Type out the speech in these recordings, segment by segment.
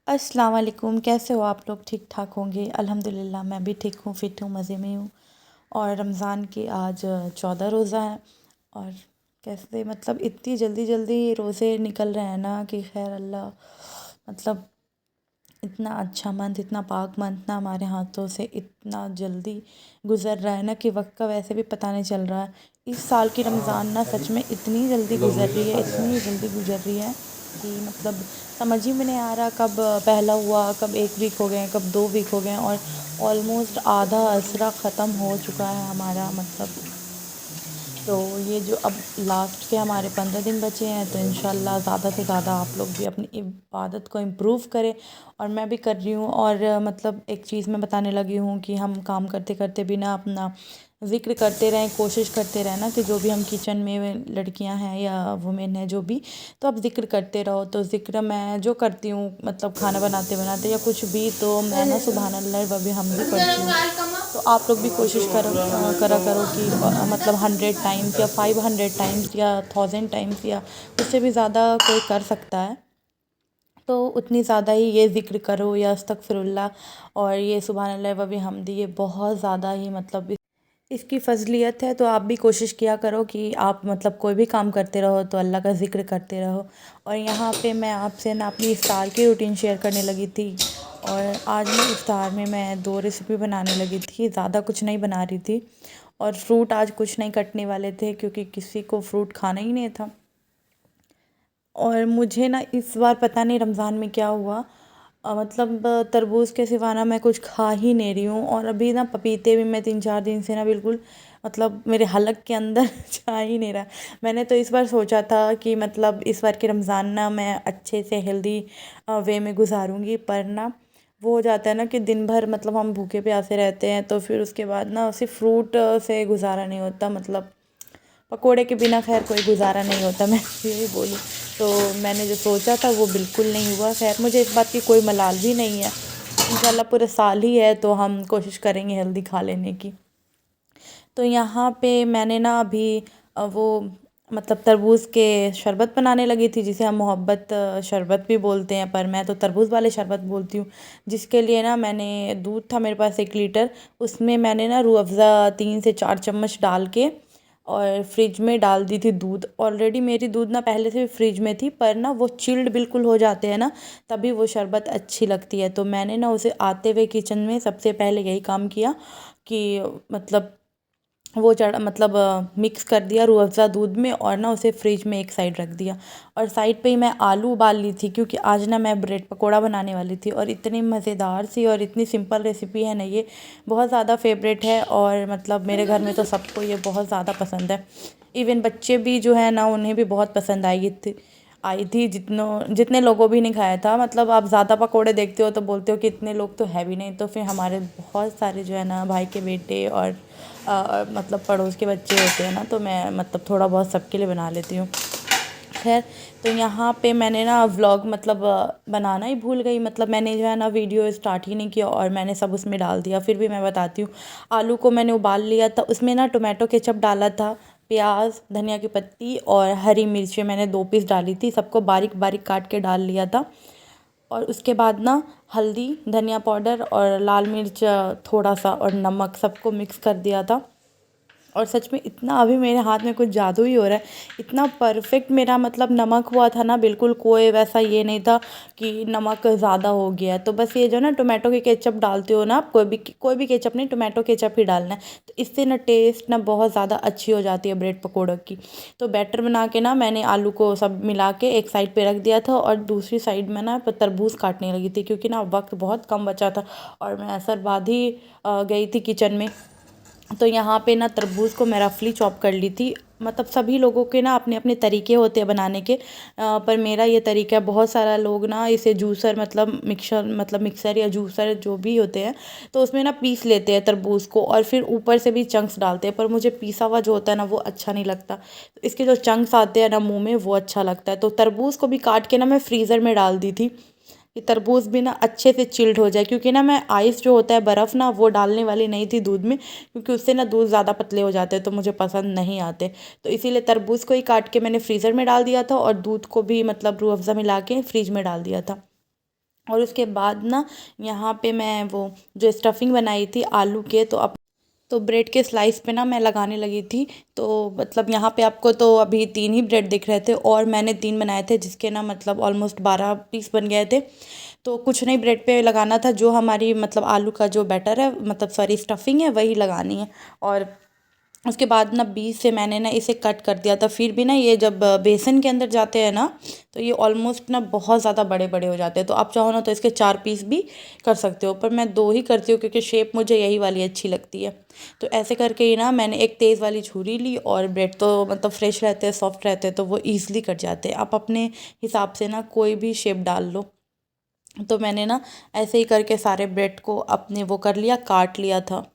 अस्सलाम वालेकुम, कैसे हो आप लोग? ठीक ठाक होंगे। अल्हम्दुलिल्लाह मैं भी ठीक हूँ, फ़िट हूँ, मज़े में हूँ। और रमज़ान की आज 14 रोज़ा हैं। और कैसे मतलब इतनी जल्दी जल्दी रोज़े निकल रहे हैं ना कि खैर अल्लाह, मतलब इतना अच्छा मंथ, इतना पाक मंथ ना हमारे हाथों से इतना जल्दी गुज़र रहा है ना कि वक्त का वैसे भी पता नहीं चल रहा है। इस साल की रमज़ान ना सच में इतनी जल्दी गुज़र रही है, इतनी जल्दी गुज़र रही है कि मतलब समझ ही में नहीं आ रहा कब पहला हुआ, कब 1 वीक हो गए, कब 2 वीक हो गए और ऑलमोस्ट आधा असरा ख़त्म हो चुका है हमारा मतलब। तो ये जो अब लास्ट के हमारे 15 दिन बचे हैं, तो इंशाल्लाह ज़्यादा से ज़्यादा आप लोग भी अपनी इबादत को इम्प्रूव करें। और मैं भी कर रही हूँ। और मतलब एक चीज़ मैं बताने लगी हूँ कि हम काम करते करते भी ना अपना ज़िक्र करते रहें, कोशिश करते रहें ना कि जो भी हम किचन में लड़कियां हैं या वुमेन हैं जो भी, तो आप ज़िक्र करते रहो। तो ज़िक्र मैं जो करती हूँ मतलब खाना बनाते बनाते या कुछ भी, तो मैं ना सुबहान अल्लाह व बिहम्दी पढ़ती हूँ। तो आप लोग भी कोशिश करा करो कि मतलब 100 टाइम्स या 500 टाइम्स या 1000 टाइम्स या उससे भी ज़्यादा कोई कर सकता है, तो उतनी ज़्यादा ही ये ज़िक्र करो या अस्तगफिरुल्लाह। और ये सुबहान अल्लाह व बिहम्दी, ये बहुत ज़्यादा ही मतलब इसकी फ़ज़लियत है। तो आप भी कोशिश किया करो कि आप मतलब कोई भी काम करते रहो तो अल्लाह का ज़िक्र करते रहो। और यहाँ पे मैं आपसे ना अपनी इफ़्तार की रूटीन शेयर करने लगी थी। और आज मैं इफ़्तार में मैं 2 रेसिपी बनाने लगी थी, ज़्यादा कुछ नहीं बना रही थी। और फ्रूट आज कुछ नहीं कटने वाले थे क्योंकि किसी को फ्रूट खाना ही नहीं था। और मुझे ना इस बार पता नहीं रमज़ान में क्या हुआ, मतलब तरबूज के सिवा ना मैं कुछ खा ही नहीं रही हूँ। और अभी ना पपीते भी मैं 3 4 दिन से ना बिल्कुल मतलब मेरे हलक के अंदर जा ही नहीं रहा। मैंने तो इस बार सोचा था कि मतलब इस बार के रमज़ान ना मैं अच्छे से हेल्दी वे में गुजारूँगी, पर ना वो हो जाता है ना कि दिन भर मतलब हम भूखे प्यासे रहते हैं, तो फिर उसके बाद ना सिर्फ फ्रूट से गुजारा नहीं होता। मतलब पकोड़े के बिना खैर कोई गुजारा नहीं होता, मैं यही बोलूँ। तो मैंने जो सोचा था वो बिल्कुल नहीं हुआ। खैर मुझे इस बात की कोई मलाल भी नहीं है, इंशाल्लाह पूरे साल ही है तो हम कोशिश करेंगे हेल्दी खा लेने की। तो यहाँ पे मैंने ना अभी वो मतलब तरबूज के शरबत बनाने लगी थी, जिसे हम मोहब्बत शरबत भी बोलते हैं, पर मैं तो तरबूज वाले शरबत बोलती हूँ। जिसके लिए ना मैंने दूध था मेरे पास 1 लीटर, उसमें मैंने ना रूह अफ़ज़ा 3 से 4 चम्मच डाल के और फ्रिज में डाल दी थी दूध। ऑलरेडी मेरी दूध ना पहले से फ्रिज में थी, पर ना वो चिल्ड बिल्कुल हो जाते हैं ना, तभी वो शरबत अच्छी लगती है। तो मैंने ना उसे आते हुए किचन में सबसे पहले यही काम किया कि मतलब वो चढ़ा मतलब मिक्स कर दिया रूह अफ़ज़ा दूध में, और ना उसे फ्रिज में एक साइड रख दिया। और साइड पे ही मैं आलू उबाल ली थी, क्योंकि आज ना मैं ब्रेड पकोड़ा बनाने वाली थी। और इतनी मज़ेदार सी और इतनी सिंपल रेसिपी है ना, ये बहुत ज़्यादा फेवरेट है। और मतलब मेरे घर में तो सबको ये बहुत ज़्यादा पसंद है। इवन बच्चे भी जो है ना, उन्हें भी बहुत पसंद आई थी। जितने लोगों भी नहीं खाया था। मतलब आप ज़्यादा पकोड़े देखते हो तो बोलते हो कि इतने लोग तो है भी नहीं, तो फिर हमारे बहुत सारे जो है ना भाई के बेटे और मतलब पड़ोस के बच्चे होते हैं ना, तो मैं मतलब थोड़ा बहुत सबके लिए बना लेती हूँ। खैर, तो यहाँ पे मैंने ना व्लॉग मतलब बनाना ही भूल गई। मतलब मैंने जो है ना वीडियो स्टार्ट ही नहीं किया और मैंने सब उसमें डाल दिया। फिर भी मैं बताती हूँ। आलू को मैंने उबाल लिया था, उसमें ना टोमेटो केचप डाला था, प्याज, धनिया की पत्ती और हरी मिर्ची मैंने 2 पीस डाली थी, सबको बारीक बारीक काट के डाल लिया था। और उसके बाद ना हल्दी, धनिया पाउडर और लाल मिर्च थोड़ा सा और नमक सबको मिक्स कर दिया था। और सच में इतना अभी मेरे हाथ में कुछ जादू ही हो रहा है, इतना परफेक्ट मेरा मतलब नमक हुआ था ना, बिल्कुल कोई वैसा ये नहीं था कि नमक ज़्यादा हो गया है। तो बस ये जो ना टोमेटो की केचप डालते हो ना आप, कोई भी केचप नहीं, टोमेटो केचप ही डालना है। तो इससे ना टेस्ट ना बहुत ज़्यादा अच्छी हो जाती है ब्रेड पकौड़ों की। तो बैटर बना के ना मैंने आलू को सब मिला के एक साइड पे रख दिया था, और दूसरी साइड में ना तरबूज काटने लगी थी, क्योंकि ना वक्त बहुत कम बचा था और मैं असरबाद ही गई थी किचन में। तो यहाँ पे ना तरबूज को मैं रफली चॉप कर ली थी। मतलब सभी लोगों के ना अपने अपने तरीके होते हैं बनाने के, पर मेरा ये तरीका है। बहुत सारा लोग ना इसे जूसर मतलब मिक्सर या जूसर जो भी होते हैं, तो उसमें ना पीस लेते हैं तरबूज को और फिर ऊपर से भी चंक्स डालते हैं, पर मुझे पीसा हुआ जो होता है ना वो अच्छा नहीं लगता। तो इसके जो चंक्स आते हैं ना मुंह में, वो अच्छा लगता है। तो तरबूज को भी काट के ना मैं फ्रीज़र में डाल दी थी कि तरबूज भी ना अच्छे से चिल्ड हो जाए, क्योंकि ना मैं आइस जो होता है बर्फ़ ना वो डालने वाली नहीं थी दूध में, क्योंकि उससे ना दूध ज़्यादा पतले हो जाते हैं तो मुझे पसंद नहीं आते। तो इसीलिए तरबूज को ही काट के मैंने फ्रीज़र में डाल दिया था और दूध को भी मतलब रूह अफ़ज़ा मिला के फ्रिज में डाल दिया था। और उसके बाद ना यहाँ पे मैं वो जो स्टफिंग बनाई थी आलू के, तो ब्रेड के स्लाइस पे ना मैं लगाने लगी थी। तो मतलब यहाँ पे आपको तो अभी 3 ही ब्रेड दिख रहे थे और मैंने 3 बनाए थे, जिसके ना मतलब ऑलमोस्ट 12 पीस बन गए थे। तो कुछ नहीं ब्रेड पे लगाना था, जो हमारी मतलब आलू का जो बैटर है, मतलब सॉरी स्टफिंग है, वही लगानी है। और उसके बाद ना बीच से मैंने ना इसे कट कर दिया था। फिर भी ना ये जब बेसन के अंदर जाते हैं ना, तो ये ऑलमोस्ट ना बहुत ज़्यादा बड़े बड़े हो जाते हैं। तो आप चाहो ना तो इसके 4 पीस भी कर सकते हो, पर मैं 2 ही करती हूँ क्योंकि शेप मुझे यही वाली अच्छी लगती है। तो ऐसे करके ही ना मैंने एक तेज़ वाली छुरी ली, और ब्रेड तो मतलब फ्रेश रहते हैं, सॉफ्ट रहते हैं, तो वो ईज़िली कट जाते हैं। आप अपने हिसाब से ना कोई भी शेप डाल लो। तो मैंने ना ऐसे ही करके सारे ब्रेड को अपने वो कर लिया, काट लिया था।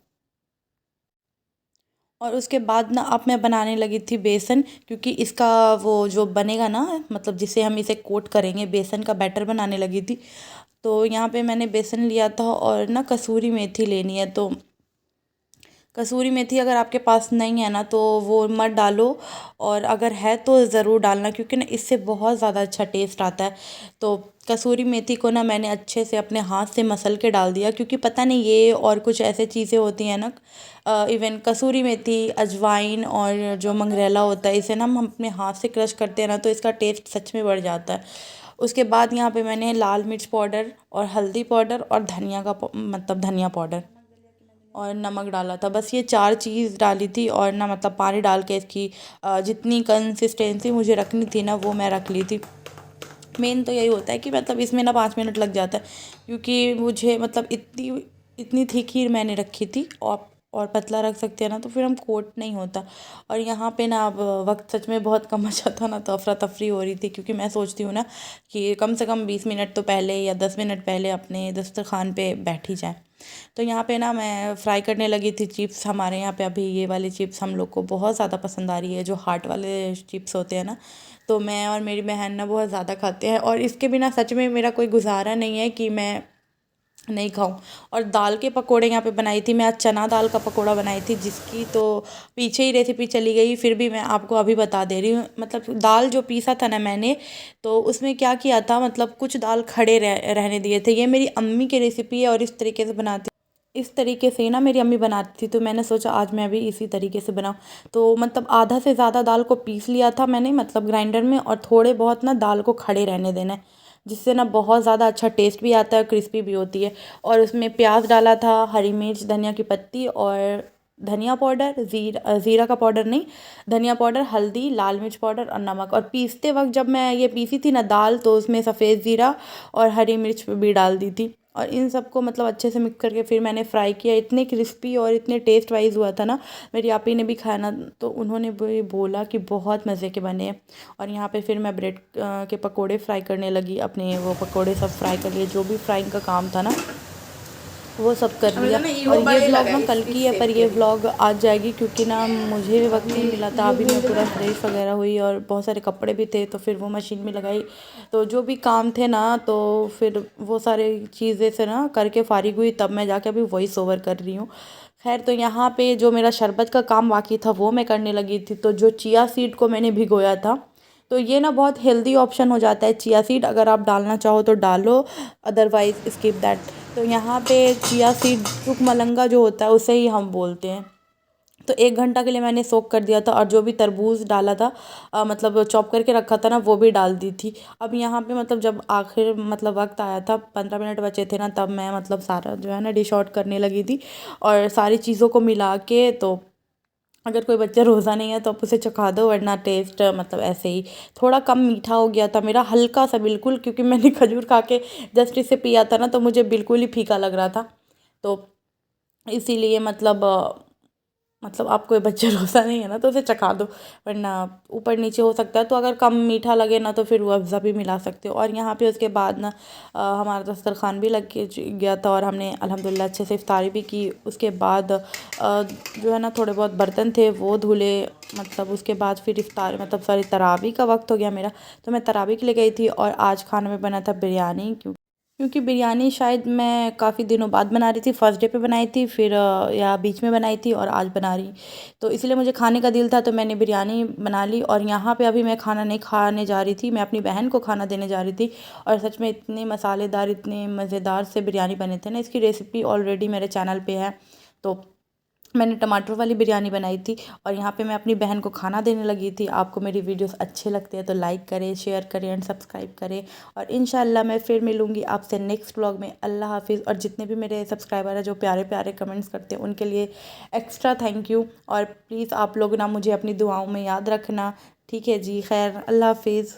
और उसके बाद ना अब मैं बनाने लगी थी बेसन, क्योंकि इसका वो जो बनेगा ना, मतलब जिसे हम इसे कोट करेंगे, बेसन का बैटर बनाने लगी थी। तो यहाँ पे मैंने बेसन लिया था और ना कसूरी मेथी लेनी है। तो कसूरी मेथी अगर आपके पास नहीं है ना तो वो मत डालो, और अगर है तो ज़रूर डालना, क्योंकि ना इससे बहुत ज़्यादा अच्छा टेस्ट आता है। तो कसूरी मेथी को ना मैंने अच्छे से अपने हाथ से मसल के डाल दिया, क्योंकि पता नहीं ये और कुछ ऐसे चीज़ें होती हैं ना, इवन कसूरी मेथी, अजवाइन और जो मंगरेला होता है, इसे ना हम अपने हाथ से क्रश करते हैं ना, तो इसका टेस्ट सच में बढ़ जाता है। उसके बाद यहाँ पे मैंने लाल मिर्च पाउडर और हल्दी पाउडर और मतलब धनिया पाउडर और नमक डाला था। बस ये 4 चीज़ डाली थी, और ना मतलब पानी डाल के इसकी जितनी कंसिस्टेंसी मुझे रखनी थी ना वो मैं रख ली थी। मेन तो यही होता है कि मतलब इसमें ना 5 मिनट लग जाता है, क्योंकि मुझे मतलब इतनी इतनी थिक ही मैंने रखी थी। और पतला रख सकते हैं ना तो फिर हम कोट नहीं होता। और यहाँ पे ना अब वक्त सच में बहुत कम बचा था ना, तो अफरा तफरी हो रही थी, क्योंकि मैं सोचती हूँ ना कि कम से कम 20 मिनट तो पहले या 10 मिनट पहले अपने दस्तरखान पे बैठी जाए। तो यहाँ पे ना मैं फ्राई करने लगी थी चिप्स। हमारे यहाँ पे अभी ये वाली चिप्स हम लोग को बहुत ज़्यादा पसंद आ रही है, जो हार्ट वाले चिप्स होते हैं ना। तो मैं और मेरी बहन ना बहुत ज़्यादा खाते हैं, और इसके बिना सच में मेरा कोई गुजारा नहीं है कि मैं नहीं खाऊं। और दाल के पकोड़े यहाँ पे बनाई थी मैं, आज चना दाल का पकोड़ा बनाई थी, जिसकी तो पीछे ही रेसिपी चली गई, फिर भी मैं आपको अभी बता दे रही हूँ। मतलब दाल जो पीसा था ना मैंने, तो उसमें क्या किया था, मतलब कुछ दाल खड़े रहने दिए थे। ये मेरी अम्मी की रेसिपी है, और इस तरीके से ना मेरी अम्मी बनाती थी, तो मैंने सोचा आज मैं भी इसी तरीके से बनाऊँ। तो मतलब आधा से ज़्यादा दाल को पीस लिया था मैंने, मतलब ग्राइंडर में, और थोड़े बहुत ना दाल को खड़े रहने देना है, जिससे ना बहुत ज़्यादा अच्छा टेस्ट भी आता है, क्रिस्पी भी होती है। और उसमें प्याज डाला था, हरी मिर्च, धनिया की पत्ती और धनिया पाउडर, ज़ीरा का पाउडर नहीं, धनिया पाउडर, हल्दी, लाल मिर्च पाउडर और नमक। और पीसते वक्त जब मैं ये पीसी थी ना दाल, तो उसमें सफ़ेद ज़ीरा और हरी मिर्च भी डाल दी थी। और इन सबको मतलब अच्छे से मिक्स करके फिर मैंने फ्राई किया। इतने क्रिस्पी और इतने टेस्ट वाइज हुआ था ना, मेरी आपी ने भी खाया ना, तो उन्होंने भी बोला कि बहुत मज़े के बने हैं। और यहाँ पे फिर मैं ब्रेड के पकोड़े फ्राई करने लगी, अपने वो पकोड़े सब फ्राई कर लिए, जो भी फ्राइंग का काम था ना वो सब कर लिया। और ये व्लॉग ना कल की है, पर ये व्लॉग आज जाएगी, क्योंकि ना मुझे वक्त नहीं मिला था। अभी मैं पूरा फ्रेश वगैरह हुई, और बहुत सारे कपड़े भी थे, तो फिर वो मशीन में लगाई। तो जो भी काम थे ना, तो फिर वो सारे चीज़ें से ना करके फारिग हुई, तब मैं जाके अभी वॉइस ओवर कर रही हूँ। खैर, तो यहाँ पे जो मेरा शरबत का काम बाकी था वो मैं करने लगी थी। तो जो चिया सीड को मैंने भिगोया था, तो ये ना बहुत हेल्दी ऑप्शन हो जाता है चिया सीड, अगर आप डालना चाहो तो डालो, अदरवाइज़ स्किप दैट। तो यहाँ पे चिया सीड टुक मलंगा जो होता है उसे ही हम बोलते हैं। तो 1 घंटा के लिए मैंने सोक कर दिया था, और जो भी तरबूज डाला था, मतलब चॉप करके रखा था ना, वो भी डाल दी थी। अब यहाँ पे मतलब जब आखिर मतलब वक्त आया था, 15 मिनट बचे थे ना, तब मैं मतलब सारा जो है ना डिश आउट करने लगी थी, और सारी चीज़ों को मिला के। तो अगर कोई बच्चा रोज़ा नहीं है तो आप उसे चखा दो, वरना टेस्ट मतलब ऐसे ही थोड़ा कम मीठा हो गया था मेरा, हल्का सा बिल्कुल, क्योंकि मैंने खजूर खा के जस्ट इसे पिया था ना, तो मुझे बिल्कुल ही फीका लग रहा था। तो इसीलिए मतलब मतलब आपको बच्चा रोज़ा नहीं है ना तो उसे चखा दो, वरना ऊपर नीचे हो सकता है। तो अगर कम मीठा लगे ना तो फिर रूह अफ़ज़ा भी मिला सकते हो। और यहाँ पे उसके बाद ना हमारा दस्तरख़्वान भी लग के गया था और हमने अल्हम्दुलिल्लाह अच्छे से इफ़्तारी भी की। उसके बाद जो है ना थोड़े बहुत बर्तन थे वो धुले, मतलब उसके बाद फिर इफ़्तार मतलब सॉरी तरावी का वक्त हो गया मेरा, तो मैं तरावी के लिए गई थी। और आज खाने में बना था बिरयानी, क्योंकि बिरयानी शायद मैं काफ़ी दिनों बाद बना रही थी। फ़र्स्ट डे पे बनाई थी, फिर या बीच में बनाई थी और आज बना रही, तो इसीलिए मुझे खाने का दिल था तो मैंने बिरयानी बना ली। और यहाँ पे अभी मैं खाना नहीं खाने जा रही थी, मैं अपनी बहन को खाना देने जा रही थी। और सच में इतने मसालेदार इतने मज़ेदार से बिरयानी बने थे ना, इसकी रेसिपी ऑलरेडी मेरे चैनल पे है। तो मैंने टमाटर वाली बिरयानी बनाई थी और यहाँ पे मैं अपनी बहन को खाना देने लगी थी। आपको मेरी वीडियोस अच्छे लगते हैं तो लाइक करें, शेयर करें एंड सब्सक्राइब करें। और इंशाल्लाह मैं फिर मिलूँगी आपसे नेक्स्ट व्लॉग में। अल्लाह हाफिज़। और जितने भी मेरे सब्सक्राइबर हैं जो प्यारे प्यारे कमेंट्स करते हैं उनके लिए एक्स्ट्रा थैंक यू। और प्लीज़ आप लोग ना मुझे अपनी दुआओं में याद रखना। ठीक है जी, खैर, अल्लाह हाफिज़।